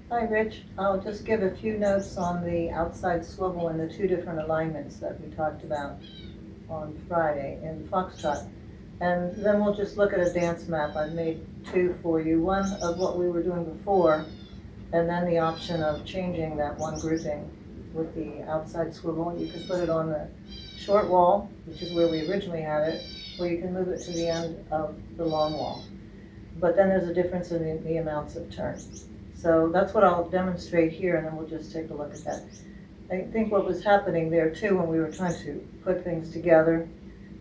Hi, Rich. I'll just give a few notes on the outside swivel and the two different alignments that we talked about on Friday in foxtrot. And then we'll just look at a dance map. I've made two for you, one of what we were doing before, and then the option of changing that one grouping with the outside swivel. You could put it on the short wall, which is where we originally had it, or you can move it to the end of the long wall. But then there's a difference in the amounts of turns. So that's what I'll demonstrate here, and then we'll just take a look at that. I think what was happening there too when we were trying to put things together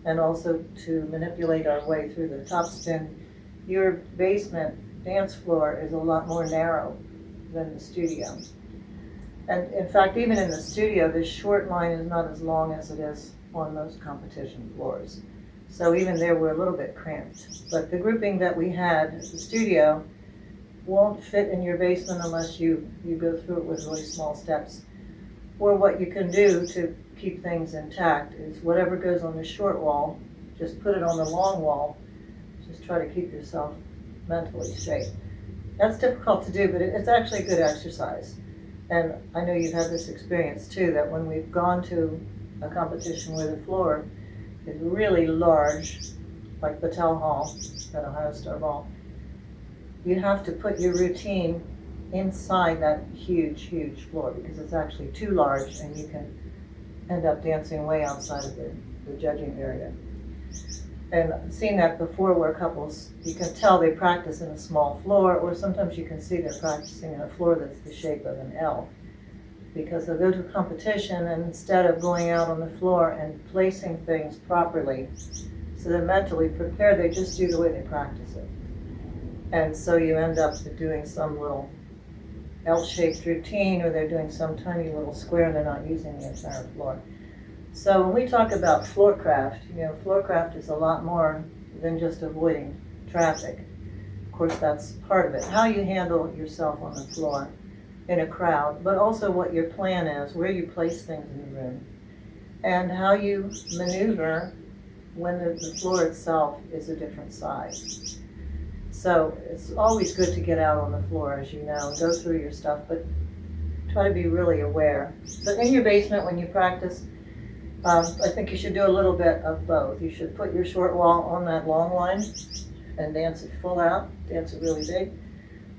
and also to manipulate our way through the top spin, your basement dance floor is a lot more narrow than the studio. And in fact, even in the studio, this short line is not as long as it is on most competition floors. So even there, we're a little bit cramped. But the grouping that we had at the studio won't fit in your basement unless you go through it with really small steps. Or what you can do to keep things intact is whatever goes on the short wall, just put it on the long wall. Just try to keep yourself mentally straight. That's difficult to do, but it's actually a good exercise. And I know you've had this experience too, that when we've gone to a competition where the floor is really large, like Battelle Hall at Ohio Star Ball, you have to put your routine inside that huge, huge floor because it's actually too large and you can end up dancing way outside of the judging area. And I've seen that before where couples, you can tell they practice in a small floor, or sometimes you can see they're practicing in a floor that's the shape of an L. Because they'll go to a competition and instead of going out on the floor and placing things properly, so they're mentally prepared, they just do the way they practice it. And so you end up doing some little L-shaped routine, or they're doing some tiny little square and they're not using the entire floor. So when we talk about floor craft, floor craft is a lot more than just avoiding traffic. Of course, that's part of it. How you handle yourself on the floor in a crowd, but also what your plan is, where you place things in the room, and how you maneuver when the floor itself is a different size. So it's always good to get out on the floor, as you know, and go through your stuff, but try to be really aware. But in your basement, when you practice, I think you should do a little bit of both. You should put your short wall on that long line and dance it full out, dance it really big,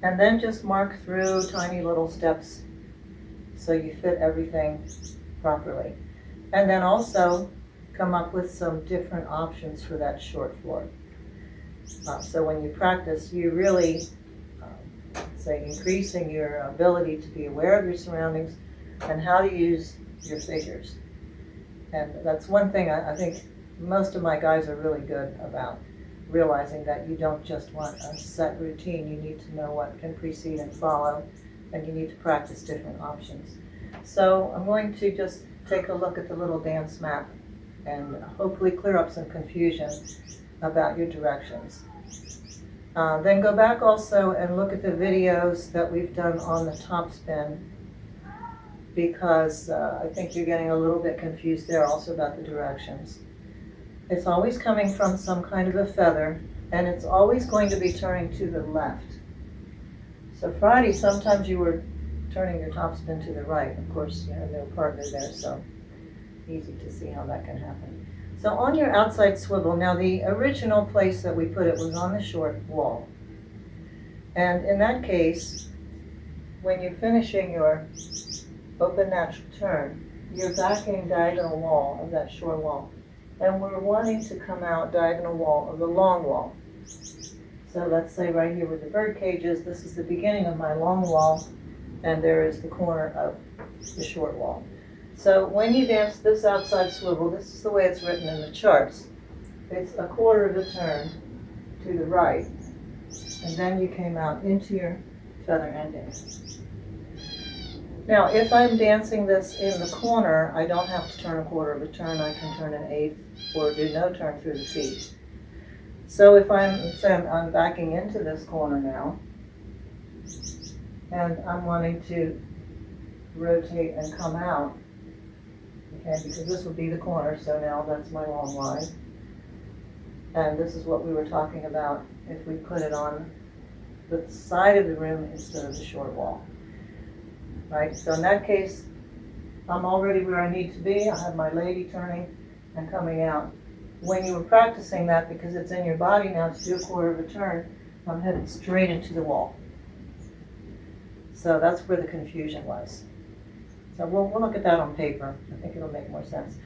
and then just mark through tiny little steps so you fit everything properly. And then also come up with some different options for that short floor. So when you practice, you really, increasing your ability to be aware of your surroundings and how to use your figures. And that's one thing I think most of my guys are really good about, realizing that you don't just want a set routine. You need to know what can precede and follow, and you need to practice different options. So I'm going to just take a look at the little dance map and hopefully clear up some confusion about your directions. Then go back also and look at the videos that we've done on the top spin, because I think you're getting a little bit confused there also about the directions. It's always coming from some kind of a feather, and it's always going to be turning to the left. So Friday, sometimes you were turning your top spin to the right. Of course, you have no partner there, so easy to see how that can happen. So on your outside swivel, now the original place that we put it was on the short wall. And in that case, when you're finishing your open natural turn, you're backing diagonal wall of that short wall. And we're wanting to come out diagonal wall of the long wall. So let's say right here with the bird cages, this is the beginning of my long wall, and there is the corner of the short wall. So when you dance this outside swivel, this is the way it's written in the charts. It's a quarter of a turn to the right, and then you came out into your feather ending. Now, if I'm dancing this in the corner, I don't have to turn a quarter of a turn. I can turn an eighth or do no turn through the feet. So if I'm backing into this corner now, and I'm wanting to rotate and come out, okay, because this would be the corner, so now that's my long line. And this is what we were talking about if we put it on the side of the room instead of the short wall. right? So in that case, I'm already where I need to be. I have my lady turning and coming out. When you were practicing that, because it's in your body now to do a quarter of a turn, I'm headed straight into the wall. So that's where the confusion was. So we'll look at that on paper. I think it'll make more sense.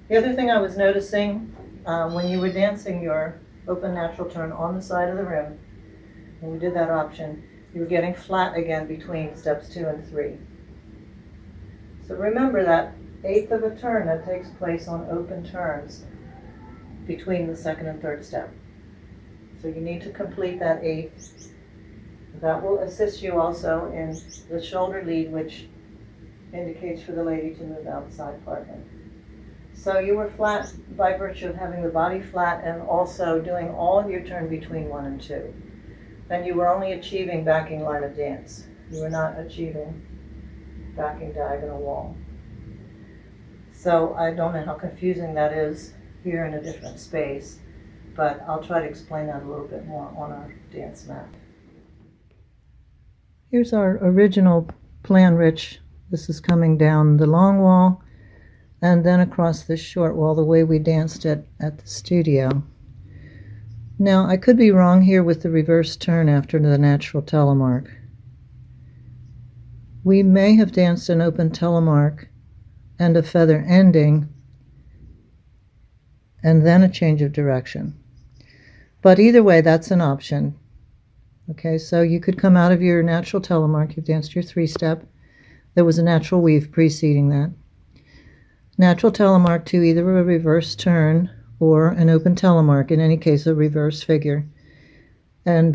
The other thing I was noticing, when you were dancing your open natural turn on the side of the rim, when we did that option, you were getting flat again between steps 2 and 3. So remember that eighth of a turn that takes place on open turns between the second and third step. So you need to complete that eighth. That will assist you also in the shoulder lead, which indicates for the lady to move outside partly. So you were flat by virtue of having the body flat and also doing all of your turn between 1 and 2. Then you were only achieving backing line of dance. You were not achieving backing diagonal wall. So I don't know how confusing that is here in a different space, but I'll try to explain that a little bit more on our dance map. Here's our original plan, Rich. This is coming down the long wall and then across this short wall the way we danced it at the studio. Now, I could be wrong here with the reverse turn after the natural telemark. We may have danced an open telemark and a feather ending and then a change of direction. But either way, that's an option. Okay, so you could come out of your natural telemark, you've danced your 3-step. There was a natural weave preceding that. Natural telemark to either a reverse turn or an open telemark, in any case a reverse figure. And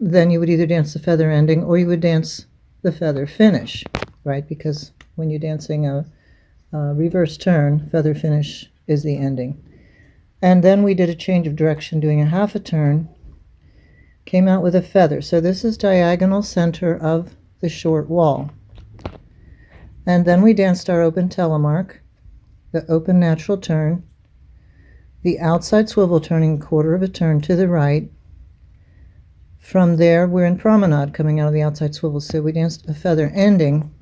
then you would either dance the feather ending or you would dance the feather finish, right? Because when you're dancing a reverse turn, feather finish is the ending. And then we did a change of direction, doing a half a turn, came out with a feather. So this is diagonal center of the short wall. And then we danced our open telemark, the open natural turn, the outside swivel turning a quarter of a turn to the right. From there, we're in promenade coming out of the outside swivel. So we danced a feather ending,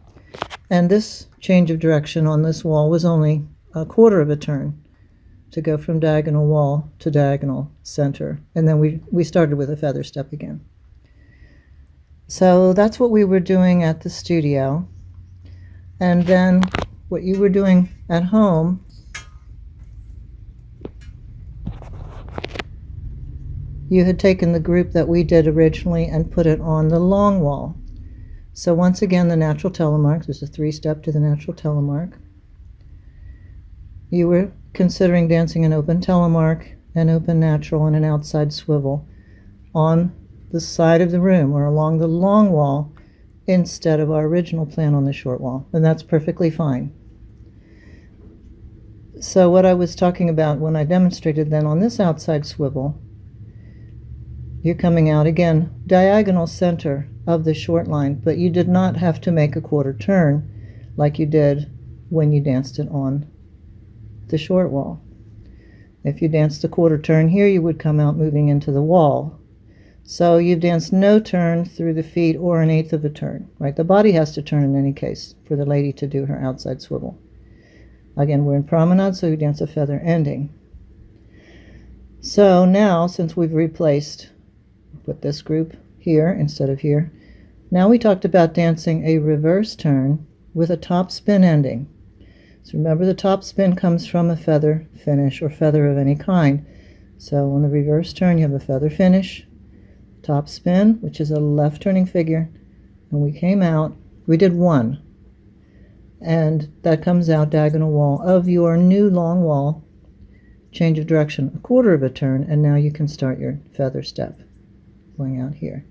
and this change of direction on this wall was only a quarter of a turn to go from diagonal wall to diagonal center. And then we started with a feather step again. So that's what we were doing at the studio. And then what you were doing at home, you had taken the group that we did originally and put it on the long wall. So once again, the natural telemark, there's a 3-step to the natural telemark. You were considering dancing an open telemark, an open natural, and an outside swivel on the side of the room or along the long wall instead of our original plan on the short wall, and that's perfectly fine. So what I was talking about when I demonstrated then on this outside swivel, you're coming out again diagonal center of the short line, but you did not have to make a quarter turn like you did when you danced it on the short wall. If you danced a quarter turn here, you would come out moving into the wall. So you've danced no turn through the feet or an eighth of a turn, right? The body has to turn in any case for the lady to do her outside swivel. Again, we're in promenade, so you dance a feather ending. So now, since we've replaced, put this group here instead of here, now we talked about dancing a reverse turn with a top spin ending. So remember, the top spin comes from a feather finish or feather of any kind. So on the reverse turn, you have a feather finish, top spin, which is a left turning figure, and we came out, we did 1, and that comes out diagonal wall of your new long wall, change of direction, a quarter of a turn, and now you can start your feather step going out here.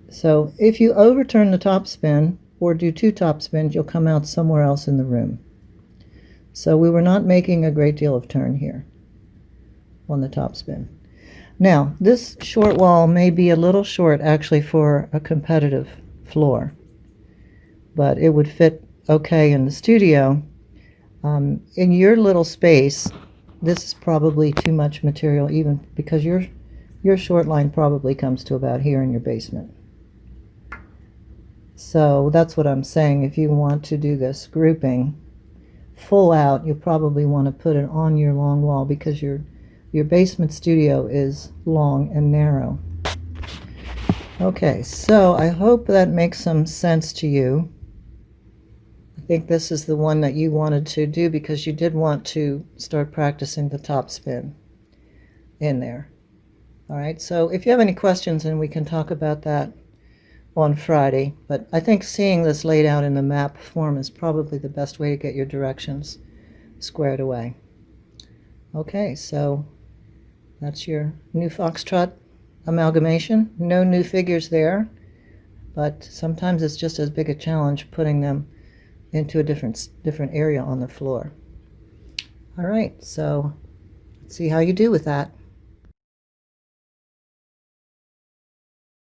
So if you overturn the top spin or do 2 top spins, you'll come out somewhere else in the room. So we were not making a great deal of turn here on the top spin. Now, this short wall may be a little short actually for a competitive floor, but it would fit okay in the studio. In your little space, this is probably too much material, even because your short line probably comes to about here in your basement. So that's what I'm saying. If you want to do this grouping full out, you'll probably want to put it on your long wall because your basement studio is long and narrow. Okay, so I hope that makes some sense to you. I think this is the one that you wanted to do because you did want to start practicing the top spin in there. All right, so if you have any questions, then we can talk about that on Friday. But I think seeing this laid out in the map form is probably the best way to get your directions squared away. Okay, so that's your new foxtrot amalgamation. No new figures there, but sometimes it's just as big a challenge putting them into a different area on the floor. All right, so let's see how you do with that.